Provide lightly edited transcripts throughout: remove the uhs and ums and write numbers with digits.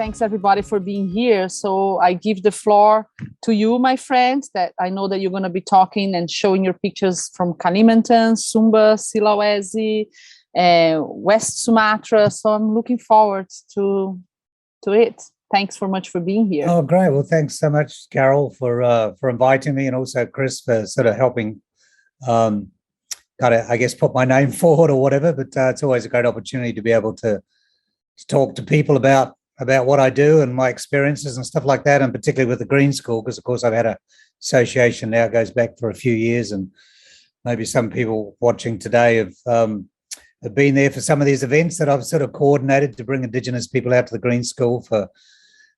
thanks everybody for being here. So I give the floor to you, my friends, that I know that you're going to be talking and showing your pictures from Kalimantan, Sumba, Sulawesi, West Sumatra. So I'm looking forward to it. Thanks so much for being here. Oh, great. Well, thanks so much, Carol, for inviting me, and also Chris for sort of helping kind of, I guess, put my name forward or whatever. But it's always a great opportunity to be able to talk to people about what I do and my experiences and stuff like that, and particularly with the Green School, because, of course, I've had an association now, goes back for a few years, and maybe some people watching today have been there for some of these events that I've sort of coordinated to bring Indigenous people out to the Green School for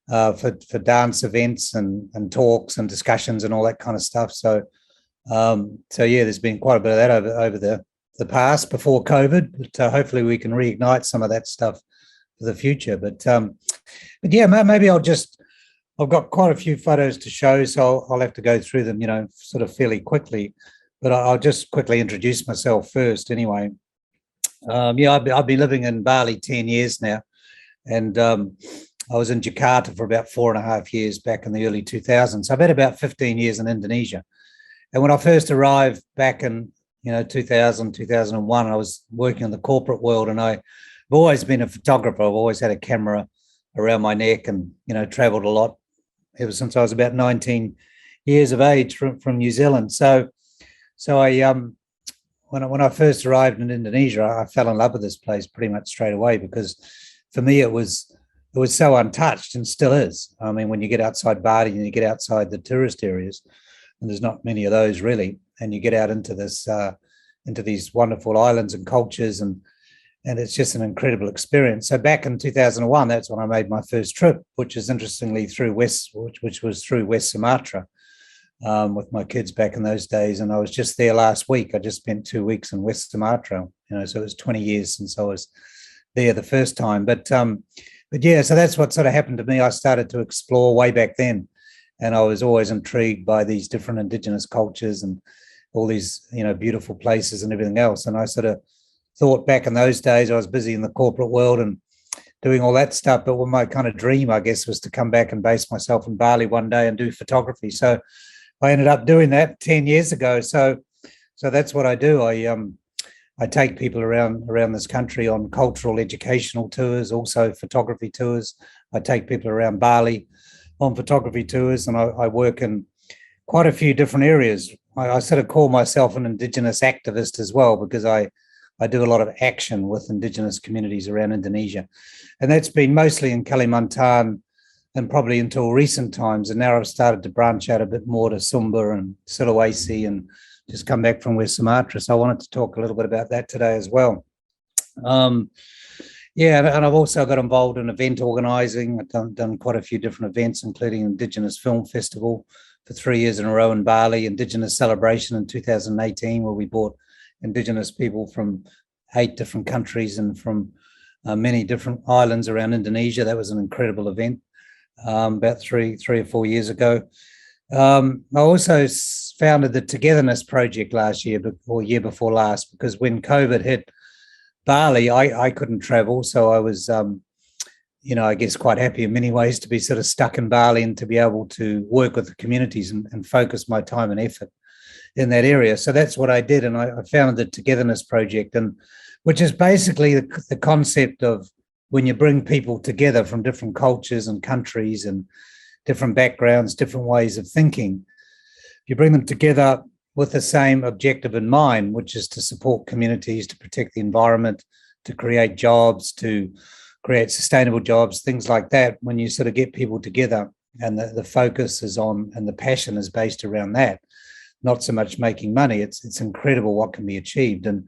dance events and talks and discussions and all that kind of stuff. So yeah, there's been quite a bit of that over the past before COVID, but hopefully we can reignite some of that stuff for the future. But yeah, maybe I've got quite a few photos to show, so I'll have to go through them, sort of fairly quickly, but I'll just quickly introduce myself first anyway. Yeah, I've been living in Bali 10 years now, and I was in Jakarta for about 4.5 years back in the early 2000s. I've had about 15 years in Indonesia. And when I first arrived back in 2000, 2001, I was working in the corporate world, and I've always been a photographer. I've always had a camera around my neck and, traveled a lot ever since I was about 19 years of age from New Zealand. So I when I first arrived in Indonesia, I fell in love with this place pretty much straight away, because for me it was so untouched, and still is. I mean, when you get outside Bali and you get outside the tourist areas, and there's not many of those really, and you get out into these wonderful islands and cultures, and it's just an incredible experience. So back in 2001, that's when I made my first trip, which is interestingly which was through West Sumatra, with my kids back in those days. And I was just there last week. I just spent 2 weeks in West Sumatra, so it was 20 years since I was there the first time. But yeah, so that's what sort of happened to me. I started to explore way back then, and I was always intrigued by these different Indigenous cultures and all these, beautiful places and everything else. And I sort of thought back in those days, I was busy in the corporate world and doing all that stuff. But my kind of dream, I guess, was to come back and base myself in Bali one day and do photography. So I ended up doing that 10 years ago. So that's what I do. I take people around this country on cultural educational tours, also photography tours. I take people around Bali on photography tours, and I work in quite a few different areas. I sort of call myself an Indigenous activist as well, because I do a lot of action with Indigenous communities around Indonesia. And that's been mostly in Kalimantan and probably until recent times. And now I've started to branch out a bit more to Sumba and Sulawesi, and just come back from West Sumatra. So I wanted to talk a little bit about that today as well. Yeah, and I've also got involved in event organising. I've done quite a few different events, including Indigenous Film Festival for 3 years in a row in Bali, Indigenous Celebration in 2018, where we brought Indigenous people from 8 different countries and from many different islands around Indonesia. That was an incredible event about three or 4 years ago. I also founded the Togetherness Project last year, or year before last, because when COVID hit Bali, I couldn't travel. So I was, I guess, quite happy in many ways to be sort of stuck in Bali and to be able to work with the communities and focus my time and effort in that area. So that's what I did. And I founded the Togetherness Project, and which is basically the concept of when you bring people together from different cultures and countries and different backgrounds, different ways of thinking, you bring them together with the same objective in mind, which is to support communities, to protect the environment, to create jobs, to create sustainable jobs, things like that. When you sort of get people together and the focus is on, and the passion is based around that, not so much making money, it's incredible what can be achieved. And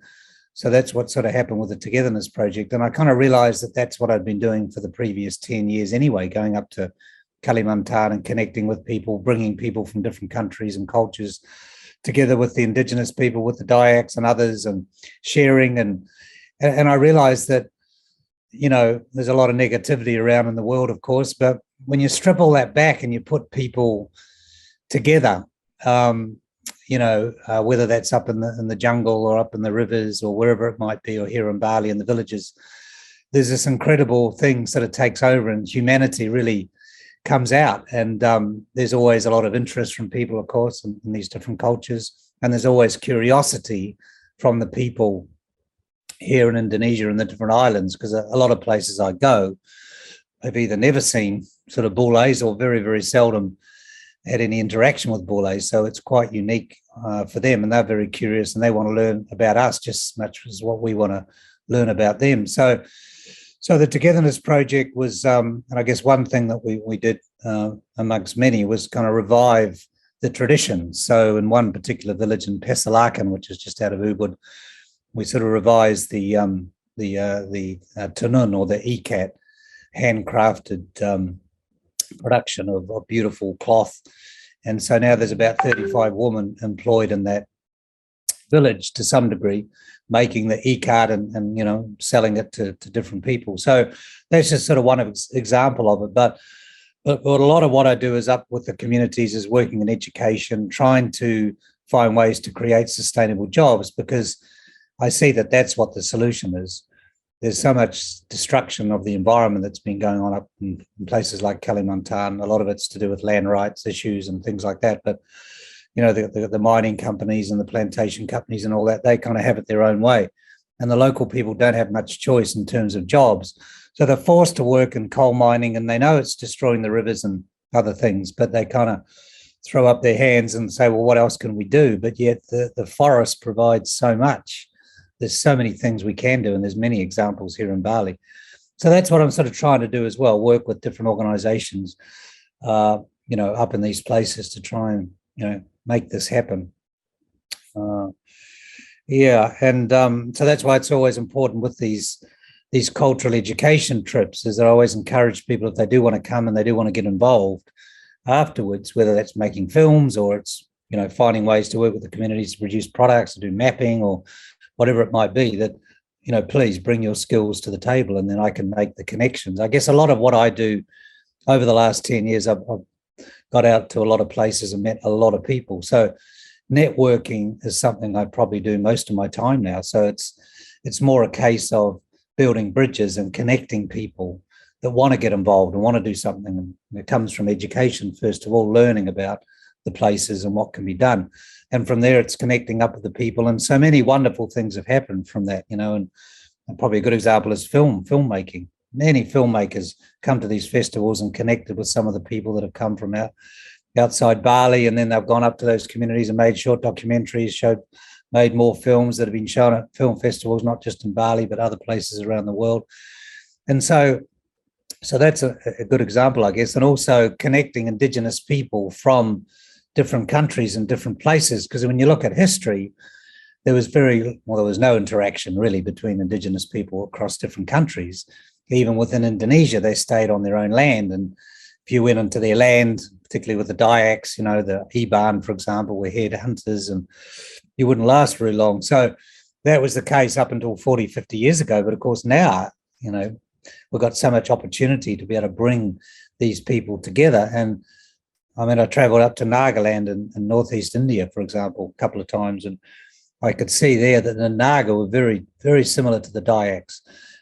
so that's what sort of happened with the Togetherness Project. And I kind of realized that that's what I'd been doing for the previous 10 years anyway, going up to Kalimantan and connecting with people, bringing people from different countries and cultures together with the Indigenous people, with the Dayaks and others, and sharing. And I realized that, there's a lot of negativity around in the world, of course, but when you strip all that back and you put people together, whether that's up in the jungle or up in the rivers or wherever it might be, or here in Bali in the villages, there's this incredible thing sort of takes over and humanity really comes out. And there's always a lot of interest from people, of course, in these different cultures. And there's always curiosity from the people here in Indonesia and the different islands, because a lot of places I go, I've either never seen sort of bullays or very, very seldom had any interaction with bullays. So it's quite unique for them, and they're very curious and they want to learn about us just as much as what we want to learn about them. So the Togetherness Project was, and I guess one thing that we did amongst many was kind of revive the tradition. So in one particular village in Pesalakan, which is just out of Ubud, we sort of revised the tenun, or the ikat, handcrafted production of beautiful cloth. And so now there's about 35 women employed in that village to some degree, making the ikat and you know, selling it to different people. So that's just sort of one example of it. But a lot of what I do is up with the communities, is working in education, trying to find ways to create sustainable jobs, because I see that that's what the solution is. There's so much destruction of the environment that's been going on up in places like Kalimantan. A lot of it's to do with land rights issues and things like that. But, you know, the mining companies and the plantation companies and all that, they kind of have it their own way. And the local people don't have much choice in terms of jobs. So they're forced to work in coal mining, and they know it's destroying the rivers and other things, but they kind of throw up their hands and say, well, what else can we do? But yet the forest provides so much. There's so many things we can do, and there's many examples here in Bali. So that's what I'm sort of trying to do as well, work with different organizations, you know, up in these places to try and, you know, make this happen. So that's why it's always important with these cultural education trips, is that I always encourage people, if they do want to come and they do want to get involved afterwards, whether that's making films or it's, you know, finding ways to work with the communities to produce products, to do mapping or whatever it might be, that, you know, please bring your skills to the table, and then I can make the connections. I guess a lot of what I do over the last 10 years, I've got out to a lot of places and met a lot of people. So networking is something I probably do most of my time now. So it's more a case of building bridges and connecting people that want to get involved and want to do something. And it comes from education, first of all, learning about the places and what can be done. And from there, it's connecting up with the people. And so many wonderful things have happened from that, you know, and probably a good example is filmmaking. Many filmmakers come to these festivals and connected with some of the people that have come from outside Bali, and then they've gone up to those communities and made short documentaries, made more films that have been shown at film festivals, not just in Bali, but other places around the world. And so that's a good example, I guess. And also connecting indigenous people from different countries and different places, because when you look at history, there was no interaction really between indigenous people across different countries. Even within Indonesia, they stayed on their own land. And if you went into their land, particularly with the Dayaks, you know, the Iban, for example, were headhunters, and you wouldn't last very long. So that was the case up until 40, 50 years ago. But of course now, you know, we've got so much opportunity to be able to bring these people together. And I mean, I traveled up to Nagaland in northeast India, for example, a couple of times, and I could see there that the Naga were very, very similar to the Dayaks.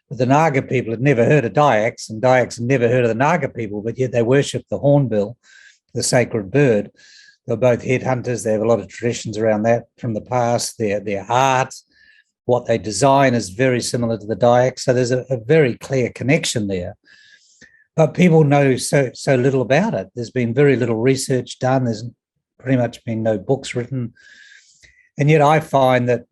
But the Naga people had never heard of Dayaks, and Dayaks had never heard of the Naga people, but yet they worshipped the hornbill, the sacred bird. They're both headhunters. They have a lot of traditions around that from the past. Their art, what they design is very similar to the Dayaks. So there's a very clear connection there. But people know so little about it. There's been very little research done. There's pretty much been no books written. And yet I find that,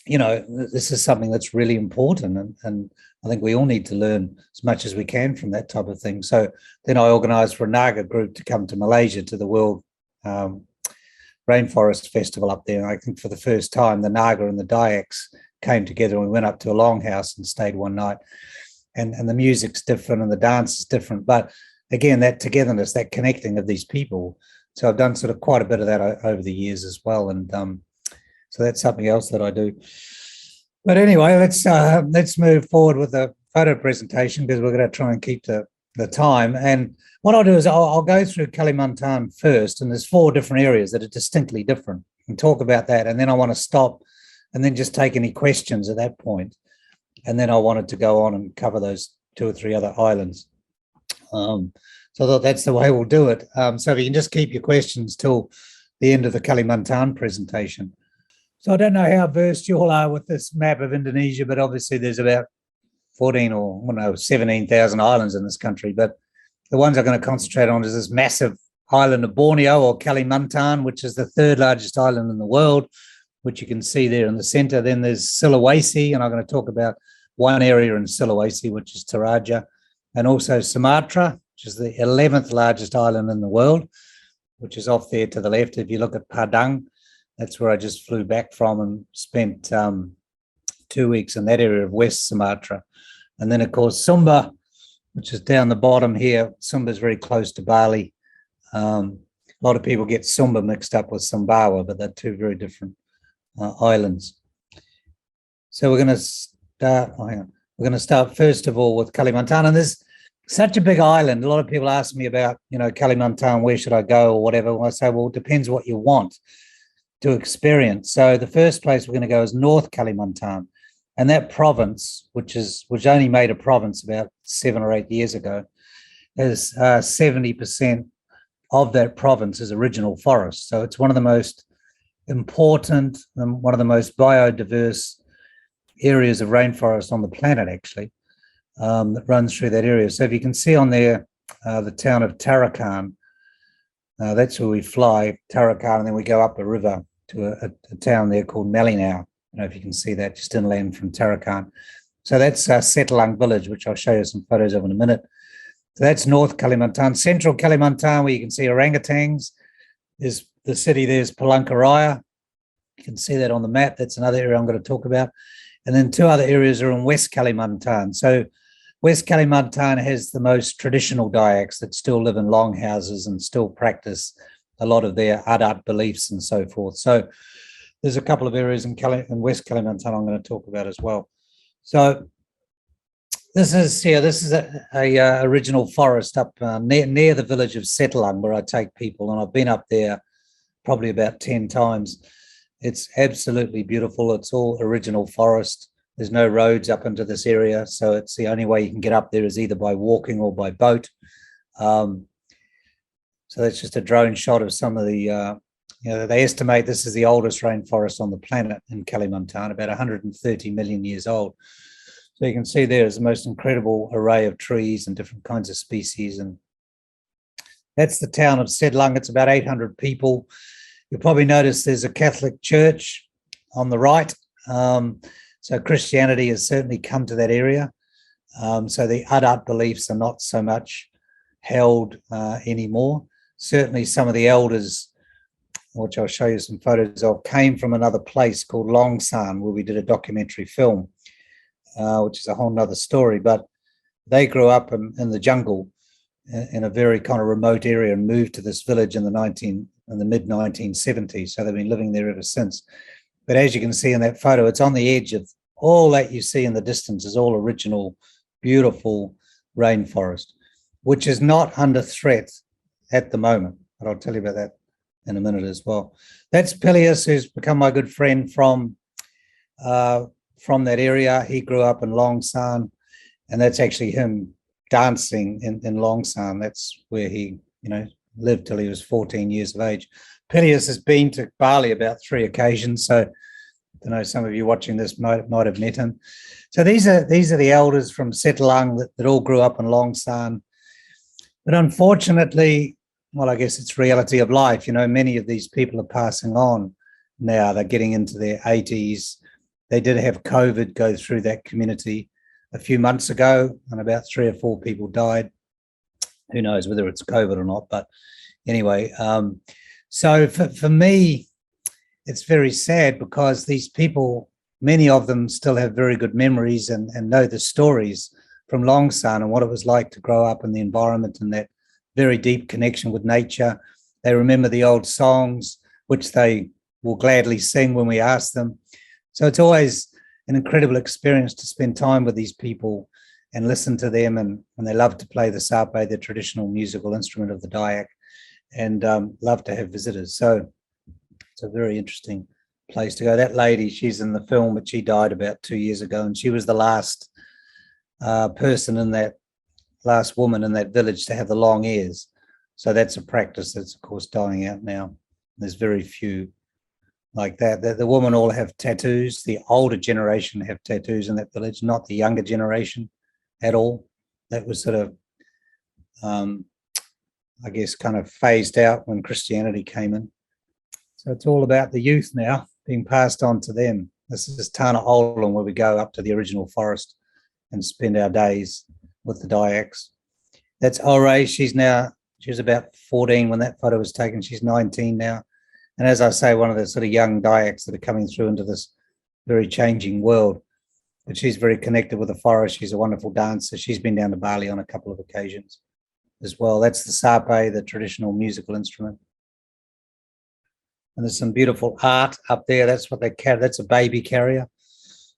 you know, this is something that's really important. And I think we all need to learn as much as we can from that type of thing. So then I organised for a Naga group to come to Malaysia to the World Rainforest Festival up there. And I think for the first time, the Naga and the Dayaks came together, and we went up to a longhouse and stayed one night. And the music's different and the dance is different. But again, that togetherness, that connecting of these people. So I've done sort of quite a bit of that over the years as well. And so that's something else that I do. But anyway, let's move forward with the photo presentation, because we're going to try and keep the time. And what I'll do is I'll go through Kalimantan first, and there's 4 different areas that are distinctly different, and talk about that. And then I want to stop and then just take any questions at that point. And then I wanted to go on and cover those 2 or 3 other islands. So I thought that's the way we'll do it. So if you can just keep your questions till the end of the Kalimantan presentation. So I don't know how versed you all are with this map of Indonesia, but obviously there's about 14 or 17,000 islands in this country. But the ones I'm going to concentrate on is this massive island of Borneo, or Kalimantan, which is the 3rd largest island in the world, which you can see there in the center. Then there's Sulawesi, and I'm going to talk about one area in Sulawesi, which is Toraja, and also Sumatra, which is the 11th largest island in the world, which is off there to the left. If you look at Padang, that's where I just flew back from and spent 2 weeks in that area of West Sumatra. And then, of course, Sumba, which is down the bottom here. Sumba is very close to Bali. A lot of people get Sumba mixed up with Sumbawa, but they're 2 very different islands. So we're going to start. We're going to start first of all with Kalimantan, and there's such a big island. A lot of people ask me about, Kalimantan, where should I go or whatever. Well, I say, well, it depends what you want to experience. So the first place we're going to go is North Kalimantan, and that province, which only made a province about 7 or 8 years ago, is 70% of that province is original forest. So it's one of the most important and one of the most biodiverse areas of rainforest on the planet, actually, that runs through that area. So if you can see on there, the town of Tarakan, that's where we fly, Tarakan, and then we go up the river to a town there called Malinau. I don't know if you can see that, just inland from Tarakan. So that's Setelang village, which I'll show you some photos of in a minute. So that's North Kalimantan. Central Kalimantan, where you can see orangutans. There's the city, there's Palangkaraya. You can see that on the map. That's another area I'm going to talk about. And then 2 other areas are in West Kalimantan. So West Kalimantan has the most traditional Dayaks that still live in longhouses and still practice a lot of their adat beliefs and so forth. So there's a couple of areas in West Kalimantan I'm going to talk about as well. So this is a original forest up near the village of Setelang, where I take people, and I've been up there probably about 10 times. It's absolutely beautiful. It's all original forest. There's no roads up into this area, so it's the only way you can get up there is either by walking or by boat. So that's just a drone shot of some of the, they estimate this is the oldest rainforest on the planet in Kalimantan, about 130 million years old. So you can see there's the most incredible array of trees and different kinds of species. And that's the town of Setelang. It's about 800 people. You'll probably notice there's a Catholic church on the right. So Christianity has certainly come to that area. So the adat beliefs are not so much held anymore. Certainly some of the elders, which I'll show you some photos of, came from another place called Longsan, where we did a documentary film, which is a whole nother story. But they grew up in the jungle in a very kind of remote area and moved to this village in the mid-1970s. So they've been living there ever since. But as you can see in that photo, it's on the edge of all that you see in the distance is all original, beautiful rainforest, which is not under threat at the moment. But I'll tell you about that in a minute as well. That's Peleus, who's become my good friend from that area. He grew up in Longsan, and that's actually him dancing in Longsan. That's where he, lived till he was 14 years of age. Peleus has been to Bali about 3 occasions, so I know some of you watching this might have met him. So these are the elders from Setelang that all grew up in Longsan. But unfortunately, well, I guess it's reality of life. Many of these people are passing on now. They're getting into their 80s. They did have COVID go through that community a few months ago, and about 3 or 4 people died. Who knows whether it's COVID or not? But anyway, so for me, it's very sad because these people, many of them still have very good memories and know the stories from Longsan and what it was like to grow up in the environment and that very deep connection with nature. They remember the old songs, which they will gladly sing when we ask them. So it's always an incredible experience to spend time with these people and listen to them. And they love to play the sape, the traditional musical instrument of the Dayak, and love to have visitors. So it's a very interesting place to go. That lady, she's in the film, but she died about 2 years ago, and she was the last person in that, last woman in that village to have the long ears. So that's a practice that's, of course, dying out now. There's very few like that. The women all have tattoos. The older generation have tattoos in that village, not the younger generation at all. That was sort of, I guess, kind of phased out when Christianity came in. So it's all about the youth now being passed on to them. This is Tana Olam, where we go up to the original forest and spend our days with the Dayaks. That's Ore. She was about 14 when that photo was taken. She's 19 now. And as I say, one of the sort of young Dayaks that are coming through into this very changing world. But she's very connected with the forest. She's a wonderful dancer. She's been down to Bali on a couple of occasions as well. That's the sape, the traditional musical instrument. And there's some beautiful art up there. That's what they carry. That's a baby carrier.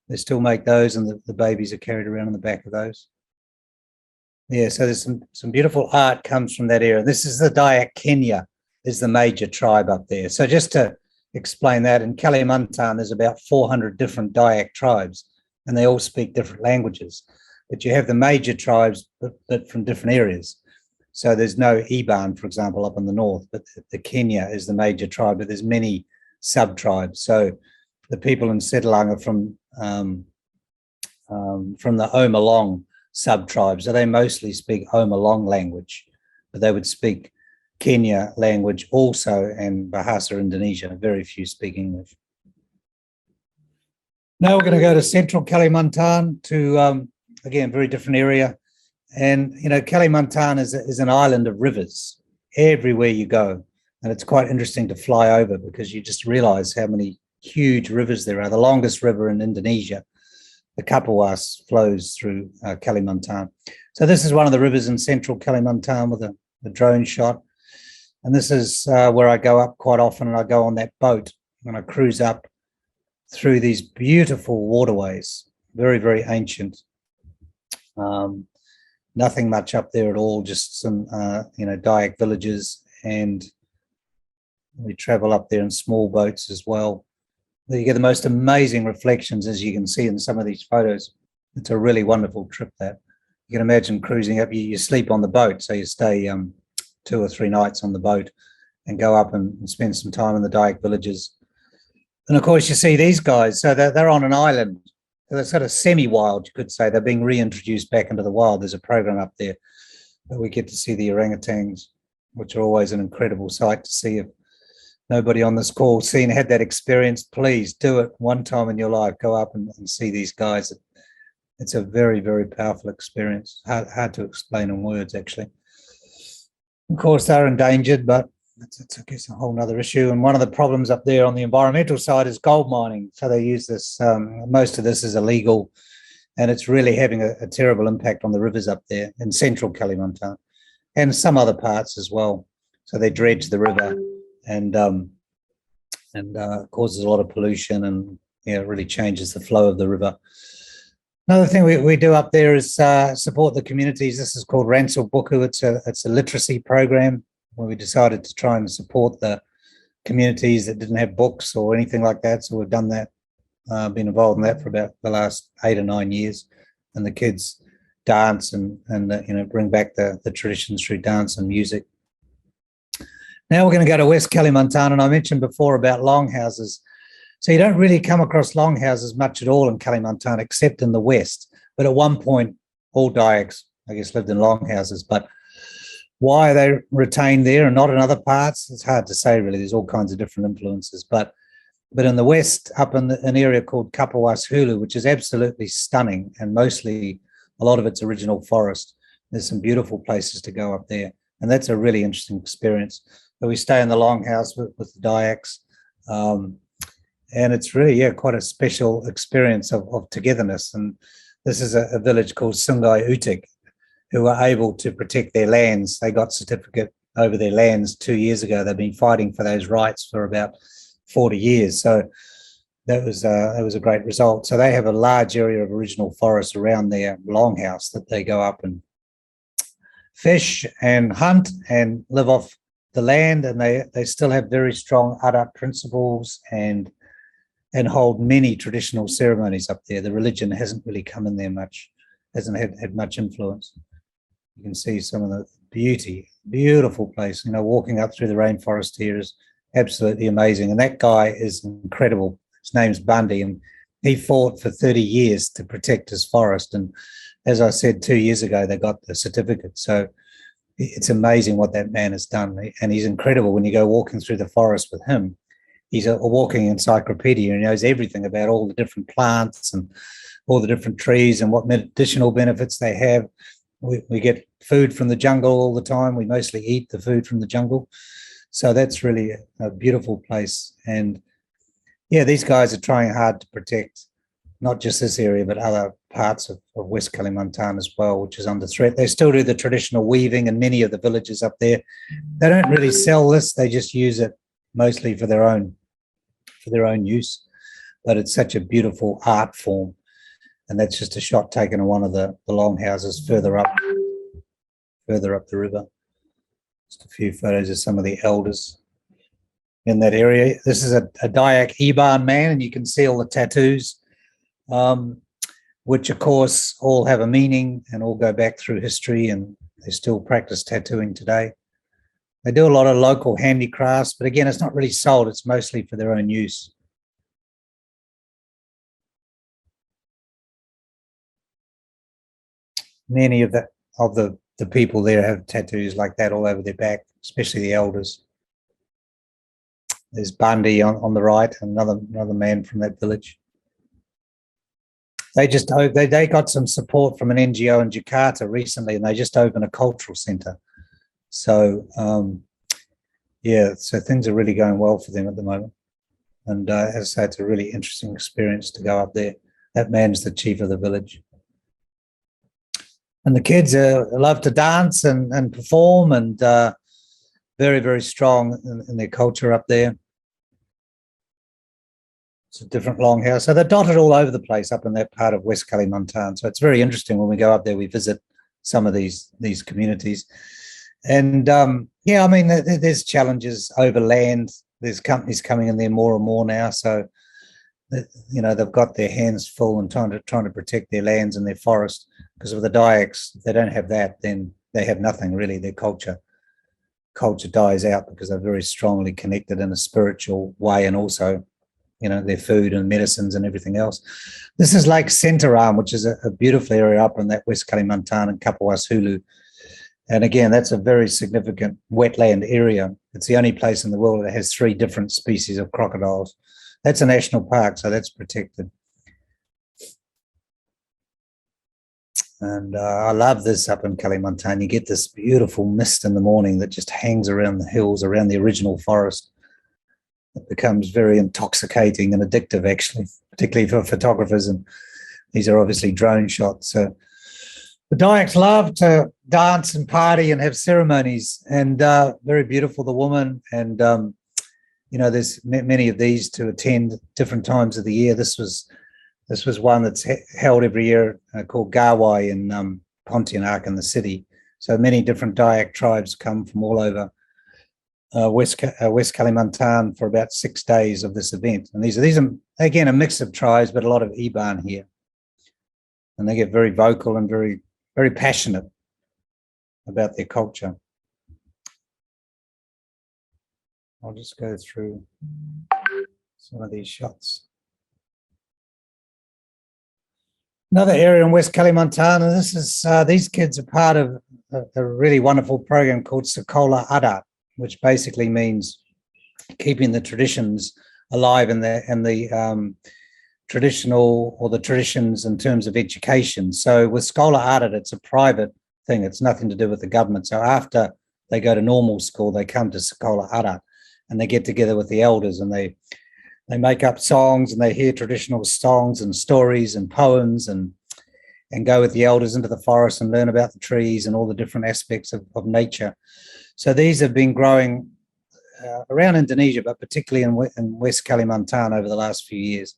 They still make those, and the babies are carried around in the back of those. Yeah, so there's some beautiful art comes from that area. This is the Dayak Kenya, is the major tribe up there. So just to explain that, in Kalimantan, there's about 400 different Dayak tribes, and they all speak different languages. But you have the major tribes, but from different areas. So there's no Iban, for example, up in the north, but the Kenya is the major tribe, but there's many sub-tribes. So the people in Settlang are from the Omalong sub-tribes. So they mostly speak Omalong language, but they would speak Kenya language also, and Bahasa Indonesia. Very few speak English. Now we're going to go to central Kalimantan to, again, very different area. And, you know, Kalimantan is an island of rivers everywhere you go. And it's quite interesting to fly over because you just realize how many huge rivers there are. The longest river in Indonesia, the Kapuas, flows through Kalimantan. So this is one of the rivers in central Kalimantan with a drone shot. And this is where I go up quite often, and I go on that boat and I cruise up through these beautiful waterways, very, very ancient. Nothing much up there at all, just some, Dayak villages, and we travel up there in small boats as well. You get the most amazing reflections, as you can see in some of these photos. It's a really wonderful trip that you can imagine cruising up. You sleep on the boat, so you stay 2 or 3 nights on the boat and go up and spend some time in the Dayak villages. And of course, you see these guys, so they're on an island. They're sort of semi-wild, you could say. They're being reintroduced back into the wild. There's a program up there that we get to see the orangutans, which are always an incredible sight to see. If nobody on this call had that experience, please do it one time in your life. Go up and see these guys. It's a very, very powerful experience. Hard to explain in words, actually. Of course, they're endangered, but it's I guess, a whole nother issue. And one of the problems up there on the environmental side is gold mining. So they use this, most of this is illegal, and it's really having a terrible impact on the rivers up there in central Kalimantan and some other parts as well. So they dredge the river and causes a lot of pollution, and it really changes the flow of the river. Another thing we do up there is support the communities. This is called Ransel Buku. It's a literacy program where we decided to try and support the communities that didn't have books or anything like that. So we've done that, been involved in that for about the last 8 or 9 years. And the kids dance and bring back the traditions through dance and music. Now we're going to go to West Kalimantan, and I mentioned before about longhouses. So you don't really come across longhouses much at all in Kalimantan, except in the west. But at one point, all Dayaks, I guess, lived in longhouses. But why are they retained there and not in other parts? It's hard to say, really. There's all kinds of different influences. But in the west, up in an area called Kapuas Hulu, which is absolutely stunning, and mostly a lot of it's original forest, there's some beautiful places to go up there. And that's a really interesting experience. So we stay in the longhouse with the Dayaks. And it's really, quite a special experience of togetherness. And this is a village called Sungai Utik, who were able to protect their lands. They got certificate over their lands 2 years ago. They've been fighting for those rights for about 40 years. So that was a great result. So they have a large area of original forest around their longhouse that they go up and fish and hunt and live off the land. And they still have very strong Adat principles and and hold many traditional ceremonies up there. The religion hasn't really come in there much, hasn't had much influence. You can see some of the beautiful place. You know, walking up through the rainforest here is absolutely amazing. And that guy is incredible. His name's Bundy, and he fought for 30 years to protect his forest. And as I said, 2 years ago, they got the certificate. So it's amazing what that man has done. And he's incredible. When you go walking through the forest with him, he's a walking encyclopedia, and he knows everything about all the different plants and all the different trees and what medicinal benefits they have. We get food from the jungle all the time. We mostly eat the food from the jungle. So that's really a beautiful place. And yeah, these guys are trying hard to protect not just this area, but other parts of West Kalimantan as well, which is under threat. They still do the traditional weaving in many of the villages up there. They don't really sell this. They just use it mostly for their own use. But it's such a beautiful art form. And that's just a shot taken of one of the longhouses further up the river. Just a few photos of some of the elders in that area. This is a Dayak Iban man, and you can see all the tattoos, which of course all have a meaning and all go back through history, and they still practice tattooing today. They do a lot of local handicrafts, but again, it's not really sold. It's mostly for their own use. Many of the people there have tattoos like that all over their back, especially the elders. There's Bundy on the right, another man from that village. They got some support from an NGO in Jakarta recently, and they just opened a cultural centre. So so things are really going well for them at the moment. And as I say, it's a really interesting experience to go up there. That man's the chief of the village. And the kids love to dance and perform, and very, very strong in their culture up there. It's a different longhouse. So they're dotted all over the place up in that part of West Kalimantan. So it's very interesting when we go up there, we visit some of these communities. And I mean, there's challenges over land. There's companies coming in there more and more now. So, you know, they've got their hands full and trying to protect their lands and their forest. Because with the Dayaks, if they don't have that, then they have nothing really. Their culture dies out because they're very strongly connected in a spiritual way, and also, you know, their food and medicines and everything else. This is Lake Sentaram, which is a beautiful area up in that West Kalimantan and Kapuas Hulu. And again, that's a very significant wetland area. It's the only place in the world that has 3 different species of crocodiles. That's a national park, so that's protected. And I love this up in Kalimantan. You get this beautiful mist in the morning that just hangs around the hills, around the original forest. It becomes very intoxicating and addictive, actually, particularly for photographers. And these are obviously drone shots. So the Dayaks love to dance and party and have ceremonies, and very beautiful, the woman. And, you know, there's many of these to attend different times of the year. This was one that's held every year called Gawai in Pontianak in the city. So many different Dayak tribes come from all over West Kalimantan for about 6 days of this event. And these are again a mix of tribes, but a lot of Iban here. And they get very vocal and very, very passionate about their culture. I'll just go through some of these shots. Another area in West Kalimantan, and this is these kids are part of a really wonderful program called Sekolah Adat, which basically means keeping the traditions alive and the traditional, or the traditions in terms of education. So with Sekolah Adat, it's a private thing. It's nothing to do with the government. So after they go to normal school, they come to Sekolah Adat, and they get together with the elders, and they make up songs, and they hear traditional songs and stories and poems, and go with the elders into the forest and learn about the trees and all the different aspects of nature. So these have been growing around Indonesia, but particularly in West Kalimantan over the last few years.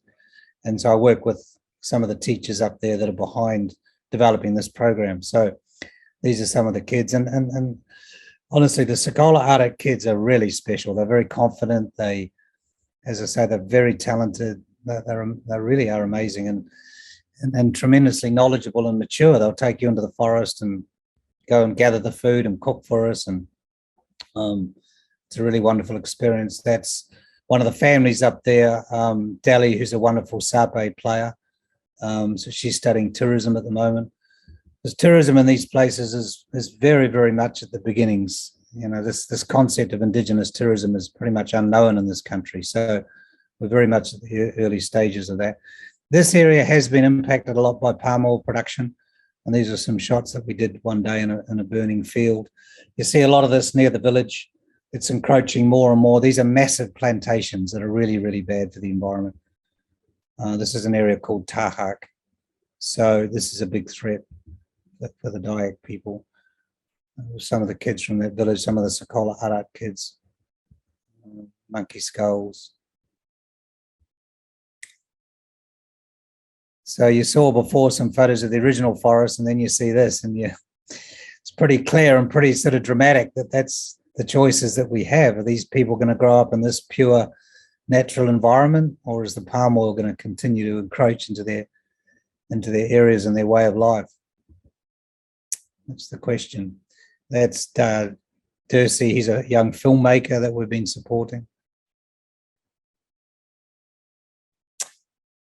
And so I work with some of the teachers up there that are behind developing this program. So these are some of the kids. And honestly, the Sekolah Adat kids are really special. They're very confident. As I say, they're very talented. they really are amazing and tremendously knowledgeable and mature. They'll take you into the forest and go and gather the food and cook for us, and it's a really wonderful experience. That's one of the families up there, Dali, who's a wonderful Sape player. So she's studying tourism at the moment. Because tourism in these places is very, very much at the beginnings. You know, this concept of indigenous tourism is pretty much unknown in this country. So we're very much at the early stages of that. This area has been impacted a lot by palm oil production. And these are some shots that we did one day in a burning field. You see a lot of this near the village. It's encroaching more and more. These are massive plantations that are really, really bad for the environment. This is an area called Tahak. So this is a big threat for the Dayak people. Some of the kids from that village, some of the Sokola Arat kids, monkey skulls. So you saw before some photos of the original forest, and then you see this, and it's pretty clear and pretty sort of dramatic that that's the choices that we have. Are these people going to grow up in this pure natural environment, or is the palm oil going to continue to encroach into their areas and their way of life? That's the question. That's Dercy. He's a young filmmaker that we've been supporting.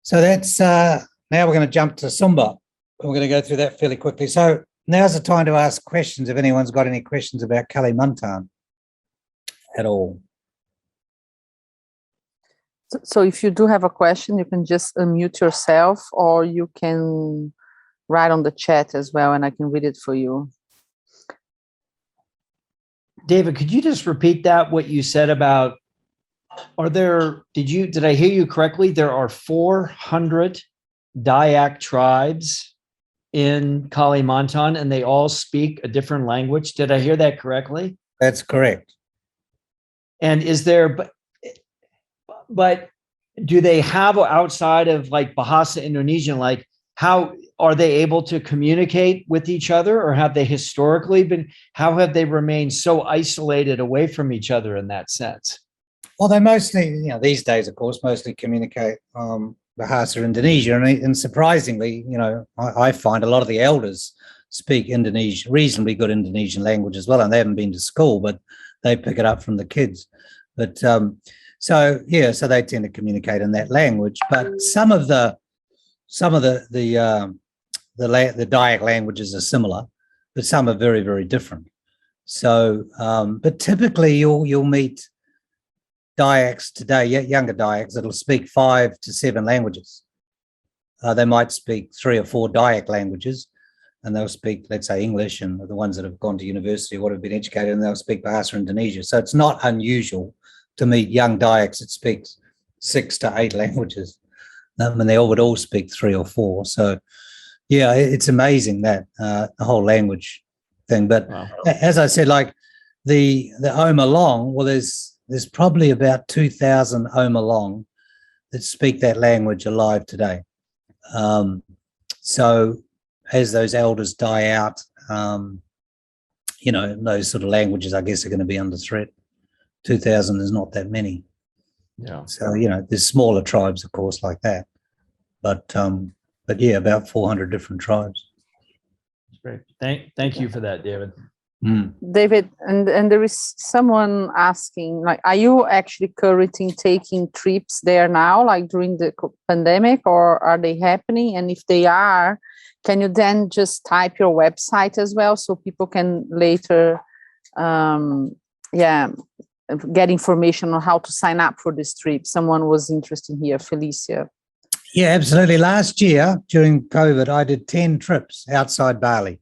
So that's now we're going to jump to Sumba. We're going to go through that fairly quickly. So now's the time to ask questions if anyone's got any questions about Kalimantan at all. So if you do have a question, you can just unmute yourself, or you can write on the chat as well, and I can read it for you. David, could you just repeat that, what you said about, did I hear you correctly? There are 400 Dayak tribes in Kalimantan, and they all speak a different language. Did I hear that correctly? That's correct. And is there, but do they have, outside of like Bahasa Indonesian, like how are they able to communicate with each other, or have they historically how have they remained so isolated away from each other in that sense? Well, they mostly, these days, of course, mostly communicate Bahasa Indonesia. And surprisingly, I find a lot of the elders speak Indonesian, reasonably good Indonesian language as well. And they haven't been to school, but they pick it up from the kids. But so they tend to communicate in that language. But some of the Dayak languages are similar, but some are very, very different. So, but typically you'll meet Dayaks today, younger Dayaks, that'll speak 5 to 7 languages. They might speak 3 or 4 Dayak languages, and they'll speak, let's say, English, and the ones that have gone to university or have been educated, and they'll speak Bahasa Indonesia. So it's not unusual to meet young Dayaks that speak 6 to 8 languages. And they would all speak 3 or 4. So, yeah, it's amazing that the whole language thing. But wow. As I said, like the Omalong, well, there's probably about 2,000 Omalong that speak that language alive today. So as those elders die out, those sort of languages, I guess, are going to be under threat. 2,000 is not that many. Yeah. So, there's smaller tribes, of course, like that. But yeah, about 400 different tribes. That's great. Thank you for that, David. Mm. David, and there is someone asking, like, are you actually currently taking trips there now, like during the pandemic, or are they happening? And if they are, can you then just type your website as well, so people can later, get information on how to sign up for this trip? Someone was interested here, Felicia. Yeah, absolutely. Last year during COVID, I did 10 trips outside Bali.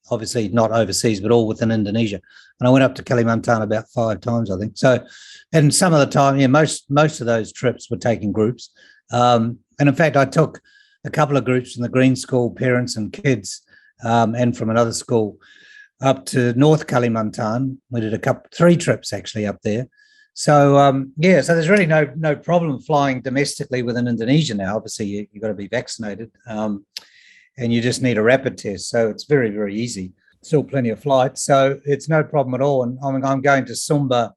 Obviously not overseas, but all within Indonesia. And I went up to Kalimantan about 5 times, I think. So, and some of the time, most of those trips were taking groups. And in fact, I took a couple of groups from the Green School, parents and kids, and from another school up to North Kalimantan. We did 3 trips actually up there. So, so there's really no problem flying domestically within Indonesia now. Obviously, you've got to be vaccinated. And you just need a rapid test. So it's very, very easy. Still plenty of flights. So it's no problem at all. And I'm going to Sumba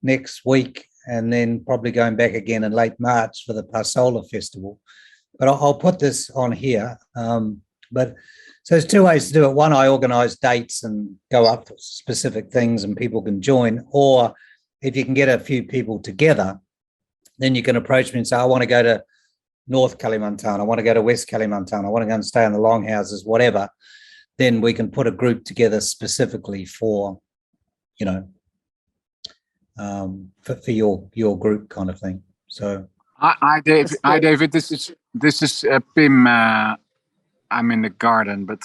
next week and then probably going back again in late March for the Pasola Festival. But I'll put this on here. But so there's two ways to do it. One, I organise dates and go up to specific things and people can join. Or if you can get a few people together, then you can approach me and say, I want to go to North Kalimantan, I want to go to West Kalimantan, I want to go and stay in the longhouses, whatever. Then we can put a group together specifically for, you know, for your group kind of thing. So hi David. Hi David. This is Pim. I'm in the garden, but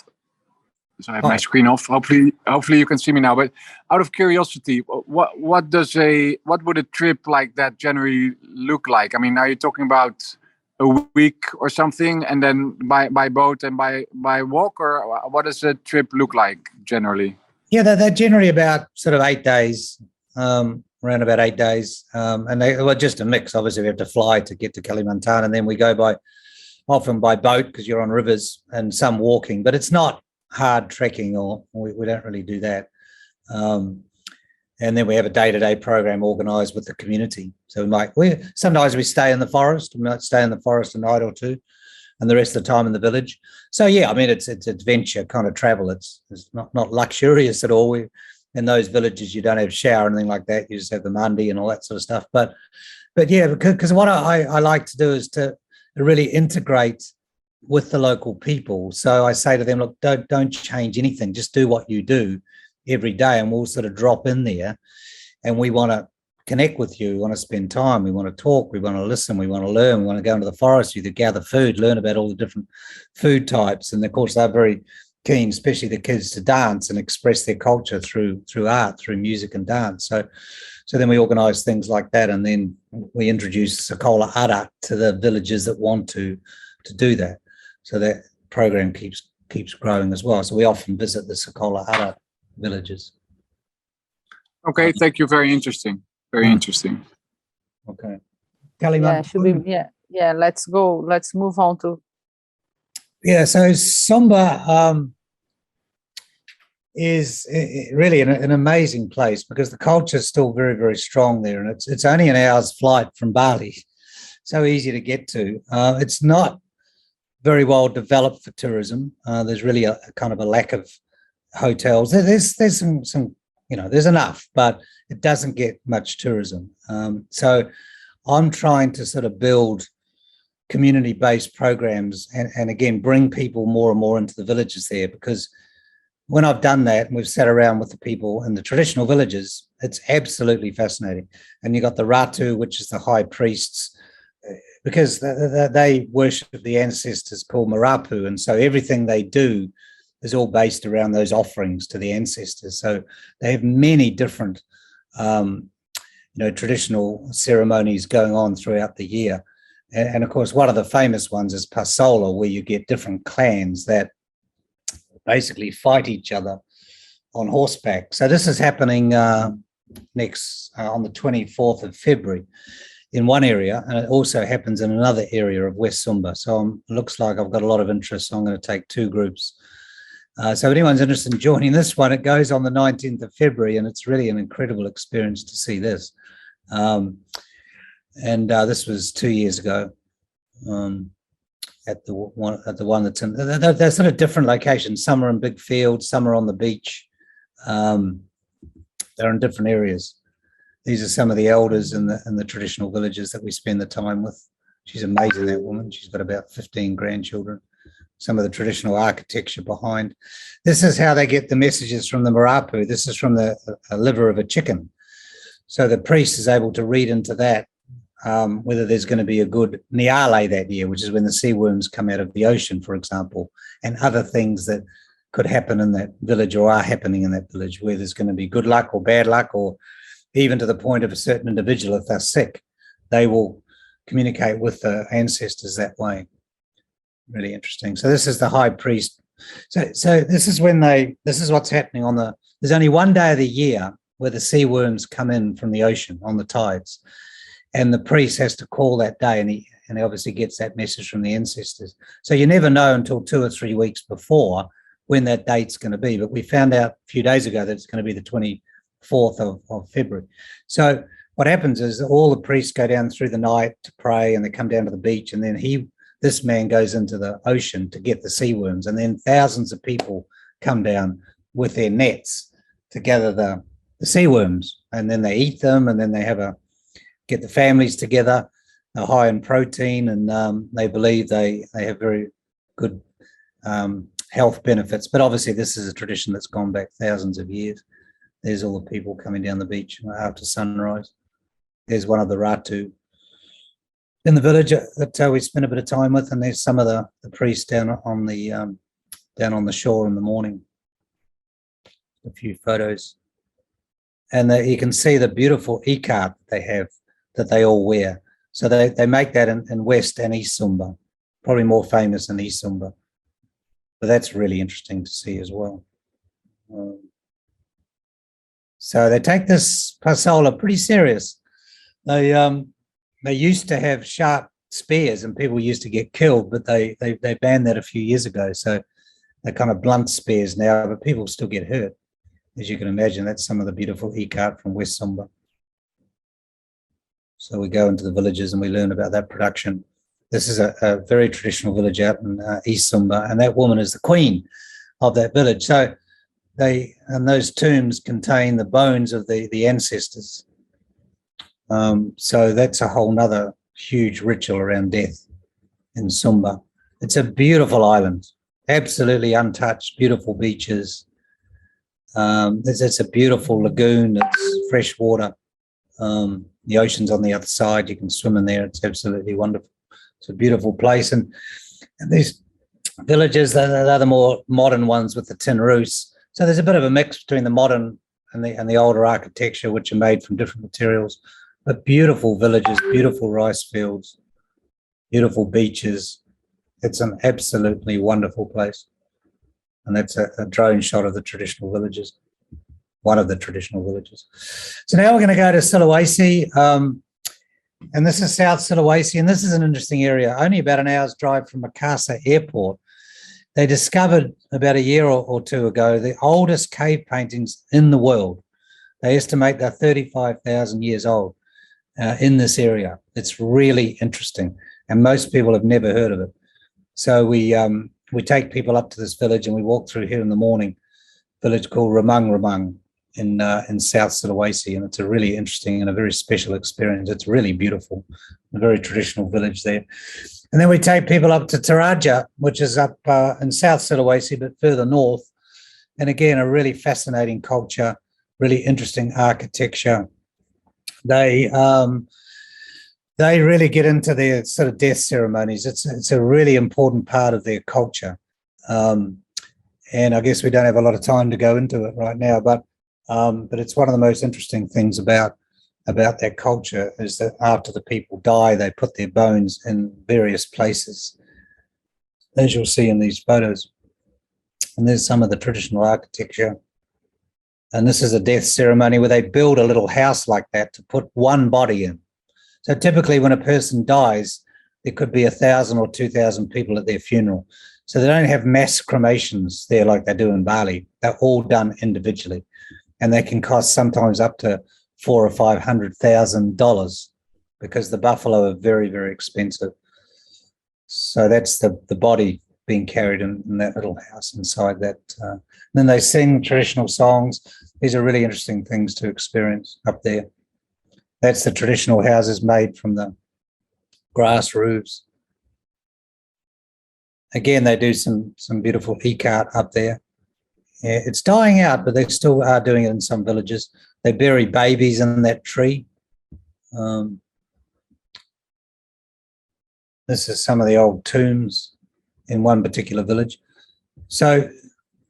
so I have my screen off. Hopefully you can see me now. But out of curiosity, what would a trip like that generally look like? I mean, are you talking about a week or something, and then by boat and by walk, or what does a trip look like generally? Yeah, they're generally about sort of 8 days, around about 8 days, and they were just a mix. Obviously, we have to fly to get to Kalimantan, and then we go often by boat because you're on rivers, and some walking, but it's not hard trekking, or we don't really do that. And then we have a day-to-day program organised with the community. So sometimes we stay in the forest. We might stay in the forest a night or two, and the rest of the time in the village. So yeah, I mean it's adventure kind of travel. It's not luxurious at all. In those villages you don't have shower or anything like that. You just have the mandi and all that sort of stuff. But yeah, because what I like to do is to really integrate with the local people. So I say to them, look, don't change anything. Just do what you do every day, and we'll sort of drop in there, and we want to connect with you. We want to spend time. We want to talk. We want to listen. We want to learn. We want to go into the forest with you, gather food, learn about all the different food types. And of course, they're very keen, especially the kids, to dance and express their culture through art, through music and dance. So then we organise things like that, and then we introduce Sekolah Adat to the villages that want to do that. So that program keeps growing as well. So we often visit the Sekolah Adat villages. Okay, thank you. Very interesting. Very interesting. Okay. Yeah, let's go. Let's move on to. Yeah, so Sumba is really an amazing place because the culture is still very, very strong there, and it's only an hour's flight from Bali, so easy to get to. It's not very well developed for tourism. There's really a kind of a lack of hotels. There's some there's enough, but it doesn't get much tourism. So I'm trying to sort of build community-based programs and again bring people more and more into the villages there, because when I've done that and we've sat around with the people in the traditional villages, it's absolutely fascinating. And you've got the Ratu, which is the high priests, because they worship the ancestors called Marapu, and so everything they do is all based around those offerings to the ancestors. So they have many different traditional ceremonies going on throughout the year. And of course, one of the famous ones is Pasola, where you get different clans that basically fight each other on horseback. So this is happening next on the 24th of February in one area, and it also happens in another area of West Sumba. So it looks like I've got a lot of interest, so I'm going to take two groups. So if anyone's interested in joining this one, it goes on the 19th of February, and it's really an incredible experience to see this. And this was 2 years ago at the one that's in. They're sort of different locations. Some are in big fields, some are on the beach. They're in different areas. These are some of the elders in the traditional villages that we spend the time with. She's amazing, that woman. She's got about 15 grandchildren. Some of the traditional architecture behind. This is how they get the messages from the Marapu. This is from the liver of a chicken. So the priest is able to read into that whether there's going to be a good niale that year, which is when the sea worms come out of the ocean, for example, and other things that could happen in that village or are happening in that village, where there's going to be good luck or bad luck, or even to the point of a certain individual, if they're sick, they will communicate with the ancestors that way. Really interesting. So this is the high priest. So this is what's happening there's only one day of the year where the sea worms come in from the ocean on the tides, and the priest has to call that day, and he obviously gets that message from the ancestors. So you never know until 2 or 3 weeks before when that date's going to be. But we found out a few days ago that it's going to be the 24th of February. So what happens is all the priests go down through the night to pray, and they come down to the beach, and then this man goes into the ocean to get the sea worms, and then thousands of people come down with their nets to gather the sea worms, and then they eat them, and then they get the families together. They're high in protein, and they believe they have very good health benefits. But obviously this is a tradition that's gone back thousands of years. There's all the people coming down the beach after sunrise. There's one of the Ratu in the village that we spend a bit of time with, and there's some of the priests down on the shore in the morning. A few photos, and you can see the beautiful ikat they have that they all wear. So they make that in West and East Sumba, probably more famous in East Sumba, but that's really interesting to see as well. So they take this pasola pretty serious. They used to have sharp spears and people used to get killed, but they banned that a few years ago. So they're kind of blunt spears now, but people still get hurt. As you can imagine, that's some of the beautiful ikat from West Sumba. So we go into the villages and we learn about that production. This is a very traditional village out in East Sumba, and that woman is the queen of that village. So those tombs contain the bones of the ancestors. So that's a whole nother huge ritual around death in Sumba. It's a beautiful island, absolutely untouched, beautiful beaches. It's a beautiful lagoon. It's fresh water. The ocean's on the other side. You can swim in there. It's absolutely wonderful. It's a beautiful place. And these villages, they're the more modern ones with the tin roofs. So there's a bit of a mix between the modern and the older architecture, which are made from different materials. But beautiful villages, beautiful rice fields, beautiful beaches. It's an absolutely wonderful place. And that's a drone shot of the traditional villages, one of the traditional villages. So now we're going to go to Sulawesi. And this is South Sulawesi. And this is an interesting area, only about an hour's drive from Makassar Airport. They discovered about a year or two ago the oldest cave paintings in the world. They estimate they're 35,000 years old in this area. It's really interesting. And most people have never heard of it. So we take people up to this village and we walk through here in the morning, village called Remang in South Sulawesi. And it's a really interesting and a very special experience. It's really beautiful, a very traditional village there. And then we take people up to Toraja, which is up in South Sulawesi, but further north. And again, a really fascinating culture, really interesting architecture. They really get into their sort of death ceremonies. It's a really important part of their culture. And I guess we don't have a lot of time to go into it right now, but it's one of the most interesting things about that culture is that after the people die, they put their bones in various places, as you'll see in these photos. And there's some of the traditional architecture. And this is a death ceremony where they build a little house like that to put one body in. So typically when a person dies, there could be 1,000 or 2,000 people at their funeral. So they don't have mass cremations there like they do in Bali. They're all done individually. And they can cost sometimes up to $400,000 or $500,000 because the buffalo are very, very expensive. So that's the body being carried in that little house inside that. Then they sing traditional songs. These are really interesting things to experience up there. That's the traditional houses made from the grass roofs. Again, they do some beautiful ikat up there. Yeah, it's dying out, but they still are doing it in some villages. They bury babies in that tree. This is some of the old tombs in one particular village. So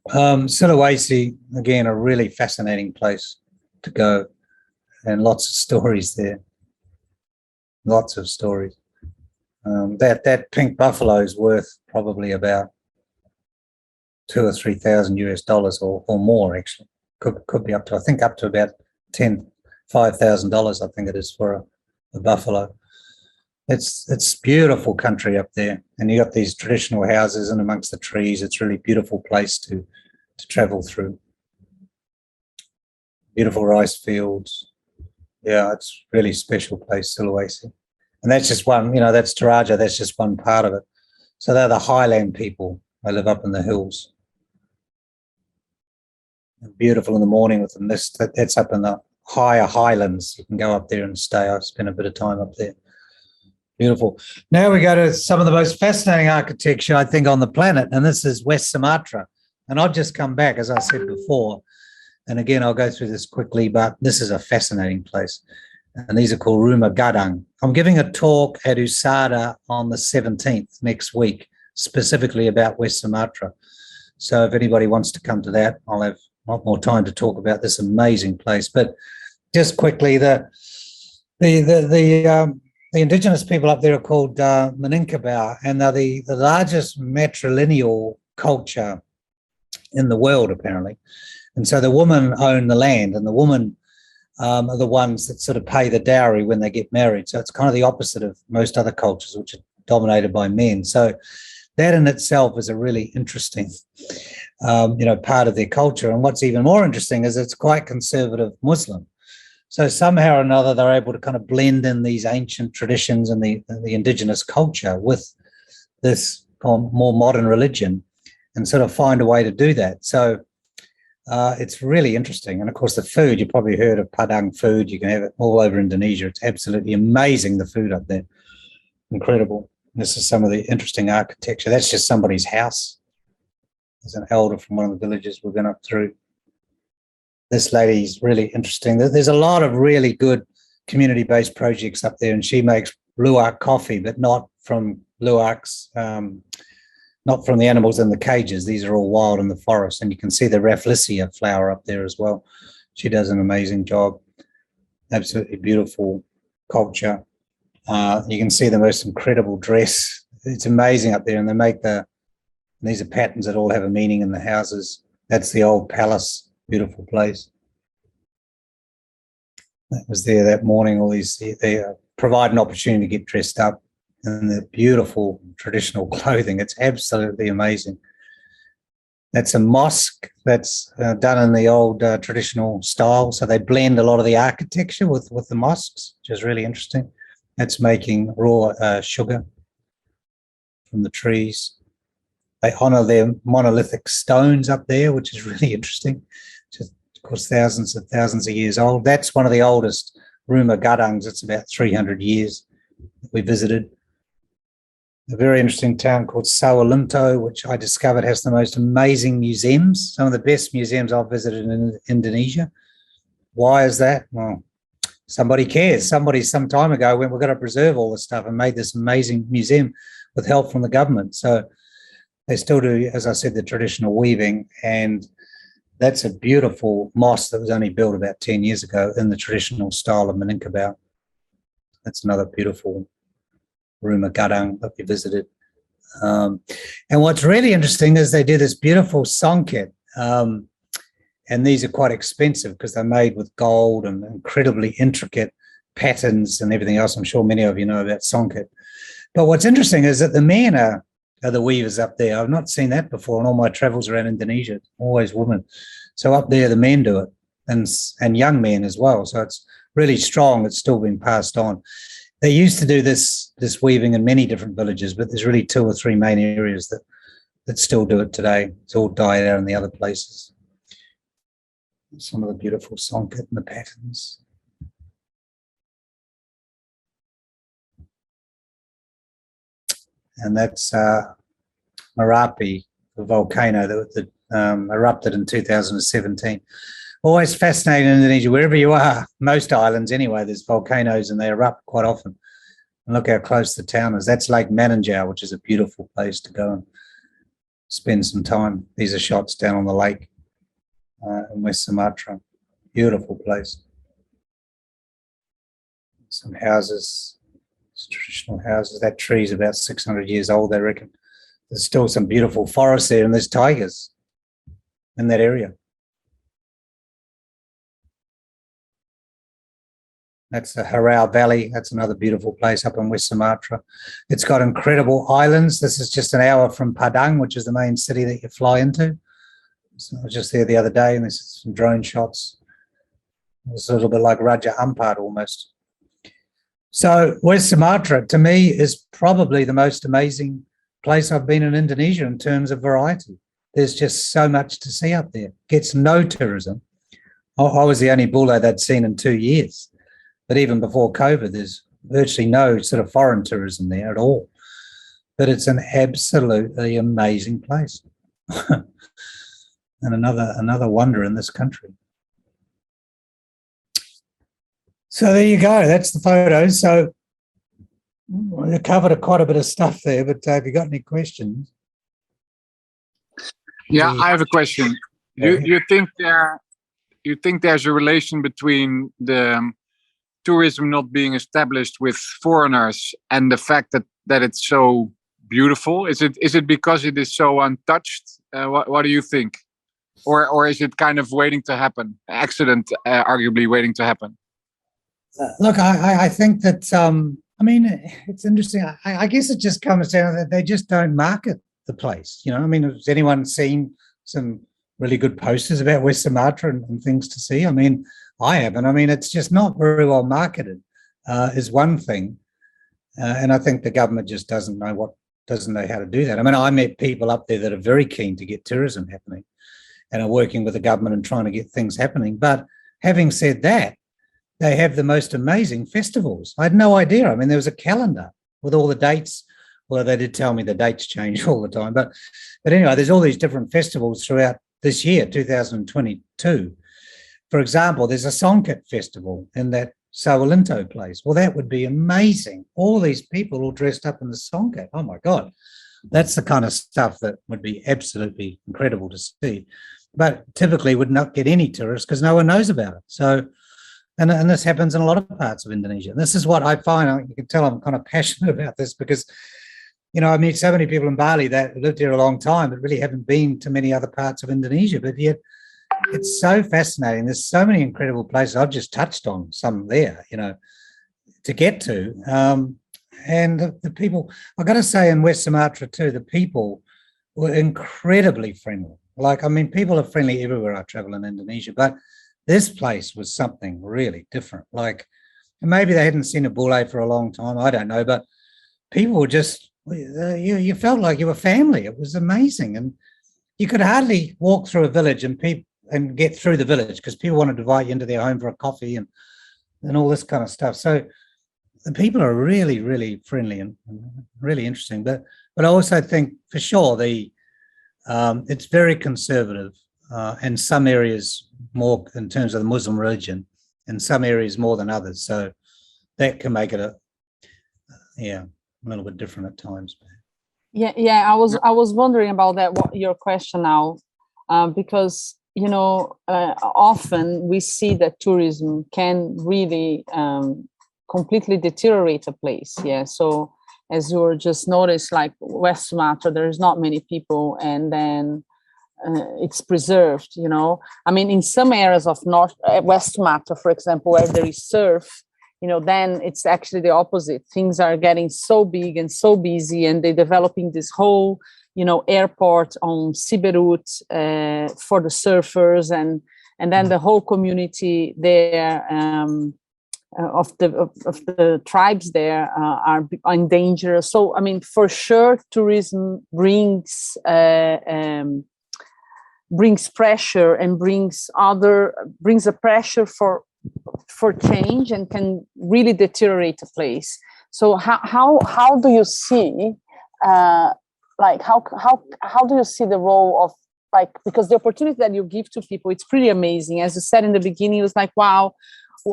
Sulawesi, again, a really fascinating place to go, and lots of stories there. Lots of stories. That pink buffalo is worth probably about $2,000 or $3,000 or more, actually. Could be up to, I think, up to about $5,000, I think it is for a buffalo. It's beautiful country up there, and you got these traditional houses in amongst the trees. It's a really beautiful place to travel through. Beautiful rice fields, Yeah, it's really special place, Sulawesi. And that's just one, that's Toraja, that's just one part of it. So they're the highland people. They live up in the hills. Beautiful in the morning with the mist. That's up in the higher highlands. You can go up there and stay. I've spent a bit of time up there. Beautiful. Now we go to some of the most fascinating architecture, I think, on the planet, and this is West Sumatra. And I've just come back, as I said before, and again, I'll go through this quickly, but this is a fascinating place. And these are called Rumah Gadang. I'm giving a talk at USADA on the 17th next week, specifically about West Sumatra. So if anybody wants to come to that, I'll have a lot more time to talk about this amazing place. But just quickly, the indigenous people up there are called Minangkabau, and they're the largest matrilineal culture in the world, apparently. And so the women own the land, and the women are the ones that sort of pay the dowry when they get married. So it's kind of the opposite of most other cultures, which are dominated by men. So that in itself is a really interesting, part of their culture. And what's even more interesting is it's quite conservative Muslim. So somehow or another, they're able to kind of blend in these ancient traditions and the indigenous culture with this more modern religion and sort of find a way to do that. So it's really interesting. And of course, the food, you probably heard of Padang food. You can have it all over Indonesia. It's absolutely amazing, the food up there. Incredible. This is some of the interesting architecture. That's just somebody's house. There's an elder from one of the villages we've been up through. This lady's really interesting. There's a lot of really good community-based projects up there, and she makes luwak coffee, but not from luwaks, not from the animals in the cages. These are all wild in the forest, and you can see the Rafflesia flower up there as well. She does an amazing job. Absolutely beautiful culture. You can see the most incredible dress. It's amazing up there, and they make these are patterns that all have a meaning in the houses. That's the old palace. Beautiful place. That was there that morning. They provide an opportunity to get dressed up in the beautiful traditional clothing. It's absolutely amazing. That's a mosque that's done in the old traditional style. So they blend a lot of the architecture with the mosques, which is really interesting. That's making raw sugar from the trees. They honor their monolithic stones up there, which is really interesting. Just, of course, thousands of years old. That's one of the oldest Rumah Gadangs. It's about 300 years that we visited. A very interesting town called Sawalunto, which I discovered has the most amazing museums, some of the best museums I've visited in Indonesia. Why is that? Well, somebody cares. Somebody some time ago went, we're going to preserve all this stuff, and made this amazing museum with help from the government. So they still do, as I said, the traditional weaving, and that's a beautiful mosque that was only built about 10 years ago in the traditional style of Minangkabau. That's another beautiful Rumah Gadang that we visited. And what's really interesting is they do this beautiful songket, and these are quite expensive because they're made with gold and incredibly intricate patterns and everything else. I'm sure many of you know about songket. But what's interesting is that the men are the weavers up there. I've not seen that before in all my travels around Indonesia. Always women. So up there, the men do it, and young men as well. So it's really strong. It's still been passed on. They used to do this weaving in many different villages, but there's really 2 or 3 main areas that still do it today. It's all died out in the other places. Some of the beautiful songket and the patterns. And that's Merapi, the volcano that erupted in 2017. Always fascinating in Indonesia, wherever you are, most islands anyway, there's volcanoes and they erupt quite often. And look how close the town is. That's Lake Mananjau, which is a beautiful place to go and spend some time. These are shots down on the lake in West Sumatra. Beautiful place. Some houses. Traditional houses. That tree's about 600 years old, they reckon. There's still some beautiful forests there, and there's tigers in that area. That's the Harau Valley. That's another beautiful place up in West Sumatra. It's got incredible islands. This is just an hour from Padang, which is the main city that you fly into. So I was just there the other day, and there's some drone shots. It's a little bit like Raja Ampat almost. So West Sumatra, to me, is probably the most amazing place I've been in Indonesia in terms of variety. There's just so much to see up there. Gets no tourism. I was the only bule they'd seen in 2 years. But even before COVID, there's virtually no sort of foreign tourism there at all. But it's an absolutely amazing place. And another wonder in this country. So there you go. That's the photos. So we covered quite a bit of stuff there, but have you got any questions? Yeah, I have a question. You think there's a relation between the tourism not being established with foreigners and the fact that it's so beautiful? Is it because it is so untouched? What do you think? Or is it kind of waiting to happen? Accident, arguably waiting to happen. Look, I think that, I mean, it's interesting. I guess it just comes down that they just don't market the place. You know, I mean, has anyone seen some really good posters about West Sumatra and things to see? I mean, I haven't. I mean, it's just not very well marketed, is one thing. And I think the government just doesn't know how to do that. I mean, I met people up there that are very keen to get tourism happening and are working with the government and trying to get things happening. But having said that, they have the most amazing festivals. I had no idea. I mean, there was a calendar with all the dates. Well, they did tell me the dates change all the time. But anyway, there's all these different festivals throughout this year, 2022. For example, there's a Songket festival in that Sawalinto place. Well, that would be amazing. All these people all dressed up in the Songket. Oh, my God. That's the kind of stuff that would be absolutely incredible to see. But typically would not get any tourists because no one knows about it. So, and this happens in a lot of parts of Indonesia. And this is what I find. You can tell I'm kind of passionate about this because, you know, I meet so many people in Bali that lived here a long time but really haven't been to many other parts of Indonesia. But yet it's so fascinating. There's so many incredible places. I've just touched on some there, you know, to get to. And the people, I've got to say in West Sumatra too, the people were incredibly friendly. Like, I mean, people are friendly everywhere I travel in Indonesia, but this place was something really different. Like, maybe they hadn't seen a bule for a long time. I don't know, but people were just, you felt like you were family. It was amazing. And you could hardly walk through a village and get through the village because people wanted to invite you into their home for a coffee and all this kind of stuff. So the people are really, really friendly and really interesting. But I also think for sure it's very conservative. And some areas more in terms of the Muslim religion, and some areas more than others. So that can make it a little bit different at times. Yeah. I was wondering about that. What your question now, because you know, often we see that tourism can really completely deteriorate a place. Yeah. So as you were just noticed, like West Sumatra, there's not many people, and then it's preserved, you know. I mean, in some areas of West Sumatra, for example, where there is surf, you know, then it's actually the opposite. Things are getting so big and so busy, and they're developing this whole, you know, airport on Siberut for the surfers, and then the whole community there of the tribes there are in danger. So, I mean, for sure, tourism brings pressure and brings a pressure for change, and can really deteriorate a place. So how do you see like how do you see the role of, like, because the opportunity that you give to people, it's pretty amazing. As you said in the beginning, it was like, wow,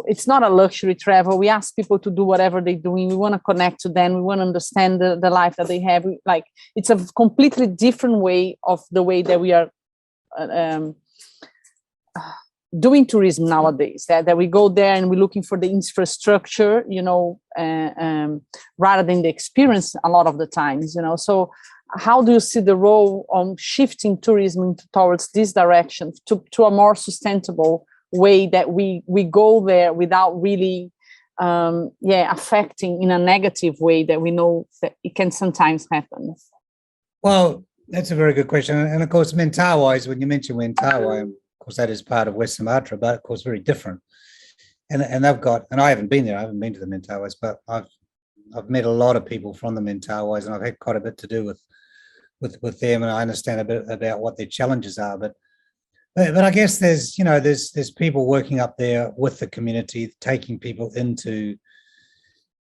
it's not a luxury travel. We ask people to do whatever they're doing. We want to connect to them. We want to understand the life that they have. Like, it's a completely different way of the way that we are doing tourism nowadays, that we go there and we're looking for the infrastructure, you know, rather than the experience a lot of the times, you know. So how do you see the role on shifting tourism towards this direction to a more sustainable way, that we go there without really affecting in a negative way that we know that it can sometimes happen? Well, that's a very good question. And of course, Mentawai, when you mention Mentawai, of course, that is part of West Sumatra, but of course, very different. and they've got, and I haven't been there. I haven't been to the Mentawais, but I've met a lot of people from the Mentawais, and I've had quite a bit to do with them, and I understand a bit about what their challenges are. But I guess there's people working up there with the community, taking people into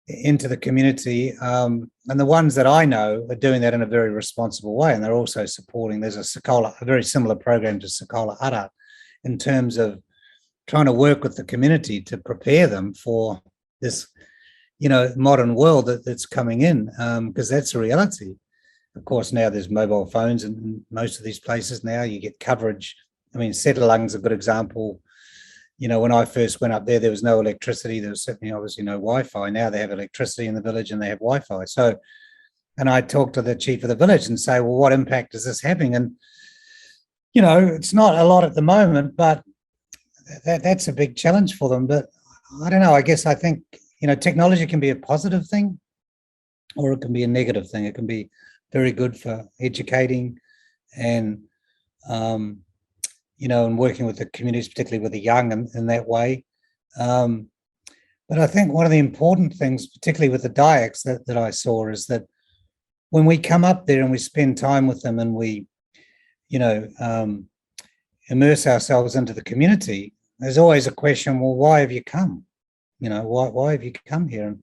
the community, and the ones that I know are doing that in a very responsible way, and they're also supporting. There's a very similar program to Sekolah Adat in terms of trying to work with the community to prepare them for this, modern world that's coming in, because that's a reality. Of course, now there's mobile phones in most of these places. Now you get coverage. I mean, Setalang's a good example. When I first went up there was no electricity. There was certainly obviously no Wi-Fi. Now they have electricity in the village and they have Wi-Fi. So, and I talked to the chief of the village and say, well, what impact is this having? And, it's not a lot at the moment, but that's a big challenge for them. But I don't know. I guess I think, technology can be a positive thing or it can be a negative thing. It can be very good for educating and, and working with the communities, particularly with the young in that way. But I think one of the important things, particularly with the Dayaks that I saw, is that when we come up there and we spend time with them and we, immerse ourselves into the community, there's always a question, well, why have you come? Why have you come here? And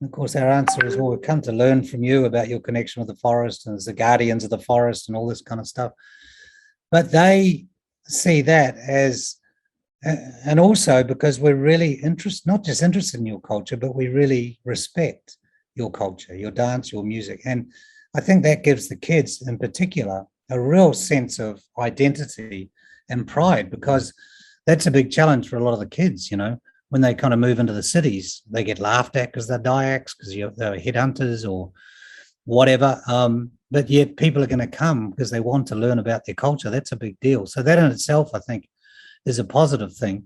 of course, our answer is, well, we've come to learn from you about your connection with the forest and as the guardians of the forest and all this kind of stuff. But they see that as, and also because we're really not just interested in your culture, but we really respect your culture, your dance, your music. And I think that gives the kids in particular a real sense of identity and pride, because that's a big challenge for a lot of the kids, when they kind of move into the cities, they get laughed at because they're Dayaks, because they're headhunters or whatever. But yet people are going to come because they want to learn about their culture. That's a big deal. So that in itself, I think, is a positive thing.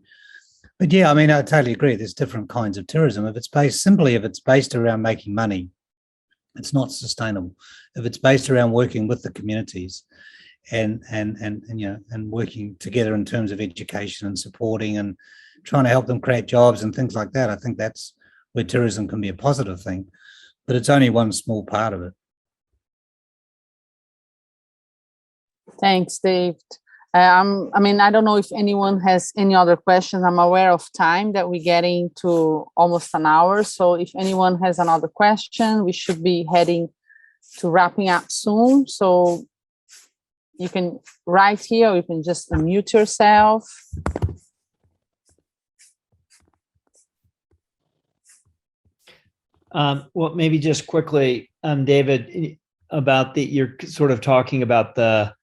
But yeah, I mean, I totally agree. There's different kinds of tourism. If it's based around making money, it's not sustainable. If it's based around working with the communities and working together in terms of education and supporting and trying to help them create jobs and things like that, I think that's where tourism can be a positive thing. But it's only one small part of it. Thanks, Dave. I don't know if anyone has any other questions. I'm aware of time that we're getting to almost an hour. So if anyone has another question, we should be heading to wrapping up soon. So you can write here, or you can just unmute yourself. Well, maybe just quickly, David, about you're sort of talking about the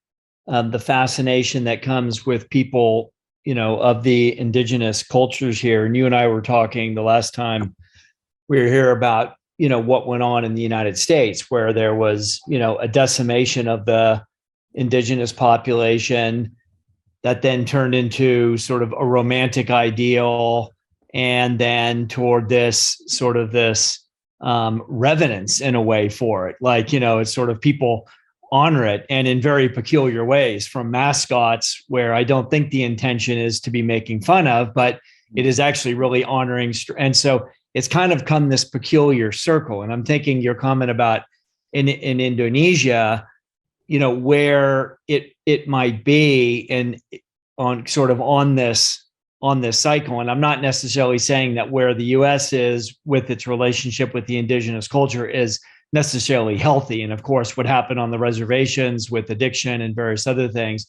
fascination that comes with people, of the indigenous cultures here. And you and I were talking the last time we were here about, what went on in the United States, where there was, a decimation of the indigenous population that then turned into sort of a romantic ideal, and then toward this reverence in a way for it. Like, it's sort of people honor it, and in very peculiar ways, from mascots where I don't think the intention is to be making fun of, but it is actually really honoring. And so it's kind of come this peculiar circle. And I'm thinking your comment about in Indonesia, where it might be on this cycle. And I'm not necessarily saying that where the US is with its relationship with the indigenous culture is necessarily healthy. And of course, what happened on the reservations with addiction and various other things.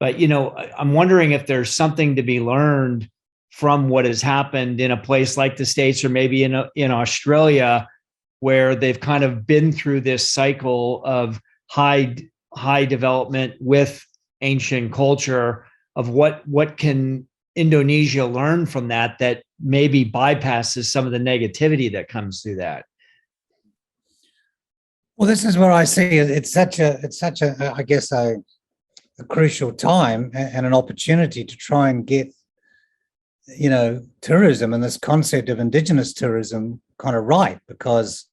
But, I'm wondering if there's something to be learned from what has happened in a place like the States, or maybe in Australia, where they've kind of been through this cycle of high development with ancient culture, of what can Indonesia learn from that maybe bypasses some of the negativity that comes through that. Well, this is where I see it's such a I guess a crucial time and an opportunity to try and get tourism and this concept of indigenous tourism kind of right, because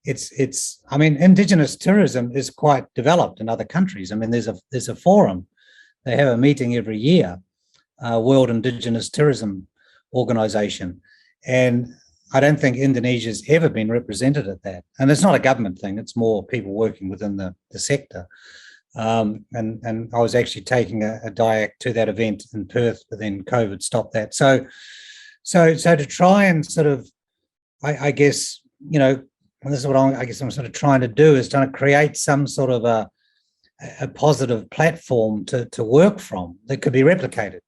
indigenous tourism is quite developed in other countries. I mean, there's a forum. They have a meeting every year, World Indigenous Tourism organization. And I don't think Indonesia's ever been represented at that. And it's not a government thing, it's more people working within the sector. And I was actually taking a DIAC to that event in Perth, but then COVID stopped that. So to try and sort of, I guess, you know, and this is what I'm sort of trying to do, is trying to create some sort of a positive platform to work from that could be replicated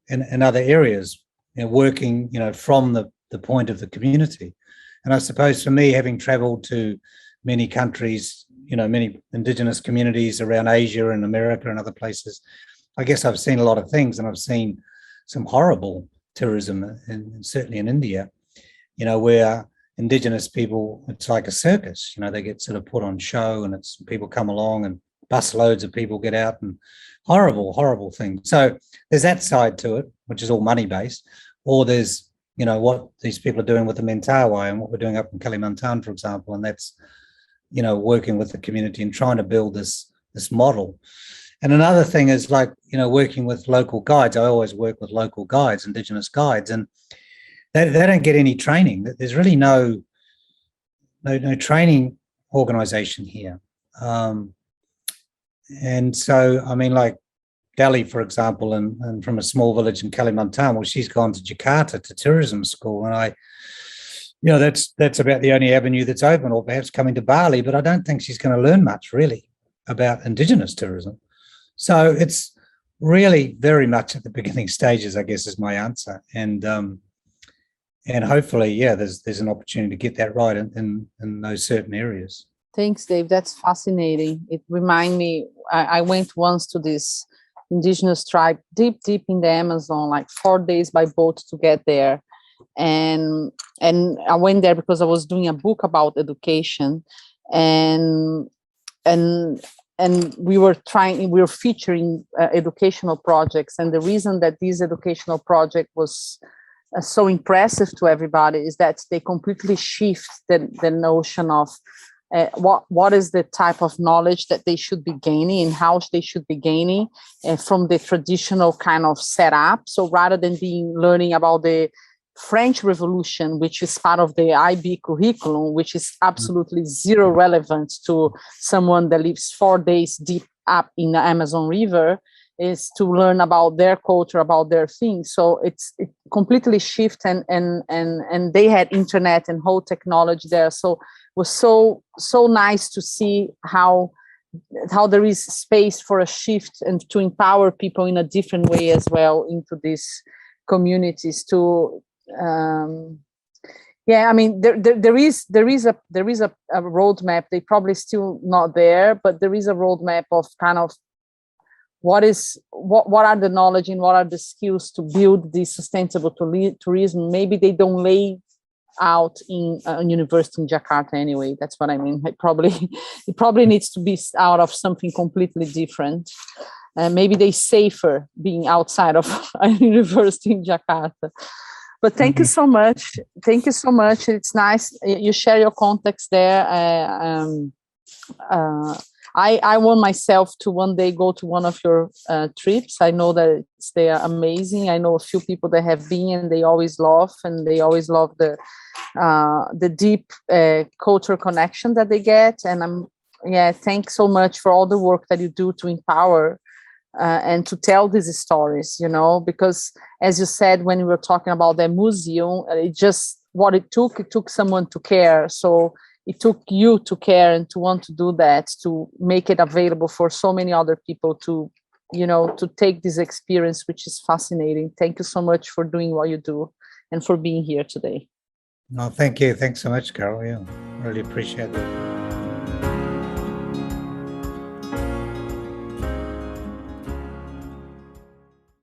in other areas, you know, working, you know, from the point of the community. And I suppose for me, having traveled to many countries, you know, many indigenous communities around Asia and America and other places, I guess I've seen a lot of things, and I've seen some horrible tourism, and certainly in India, you know, where indigenous people, it's like a circus, you know, they get sort of put on show, and it's people come along and bus loads of people get out, and horrible things. So there's that side to it, which is all money based, or there's, you know, what these people are doing with the Mentawai and what we're doing up in Kalimantan, for example, and that's, you know, working with the community and trying to build this model. And another thing is, like, you know, working with local guides. I always work with local guides, indigenous guides, and they don't get any training. There's really no training organization here. And so, I mean, like Delhi, for example, and from a small village in Kalimantan, well, she's gone to Jakarta to tourism school, and you know, that's about the only avenue that's open, or perhaps coming to Bali, but I don't think she's going to learn much really about indigenous tourism. So it's really very much at the beginning stages, I guess, is my answer. And hopefully, yeah, there's an opportunity to get that right in those certain areas. Thanks, Dave. That's fascinating. It reminds me, I went once to this indigenous tribe deep in the Amazon, like 4 days by boat to get there. And I went there because I was doing a book about education, and we were featuring educational projects. And the reason that this educational project was so impressive to everybody is that they completely shift the notion of what is the type of knowledge that they should be gaining and how they should be gaining from the traditional kind of setup. So rather than learning about the French Revolution, which is part of the IB curriculum, which is absolutely zero relevance to someone that lives 4 days deep up in the Amazon River, is to learn about their culture, about their things. So it completely shifted, and they had internet and whole technology there. So it was so nice to see how there is space for a shift and to empower people in a different way as well into these communities. Yeah, I mean, there is a roadmap. They probably still not there, but there is a roadmap of kind of what are the knowledge and what are the skills to build this sustainable tourism. Maybe they don't lay out in a university in Jakarta anyway. That's what I mean. It probably needs to be out of something completely different. Maybe they're safer being outside of a university in Jakarta. But thank you so much. Thank you so much. It's nice you share your context there. I want myself to one day go to one of your trips. I know that they are amazing. I know a few people that have been, and they always love the deep cultural connection that they get. And thanks so much for all the work that you do to empower and to tell these stories, you know, because as you said, when we were talking about the museum, it took someone to care. So it took you to care and to want to do that, to make it available for so many other people to, you know, to take this experience, which is fascinating. Thank you so much for doing what you do and for being here today. No, thank you. Thanks so much, Carol. Yeah, really appreciate it.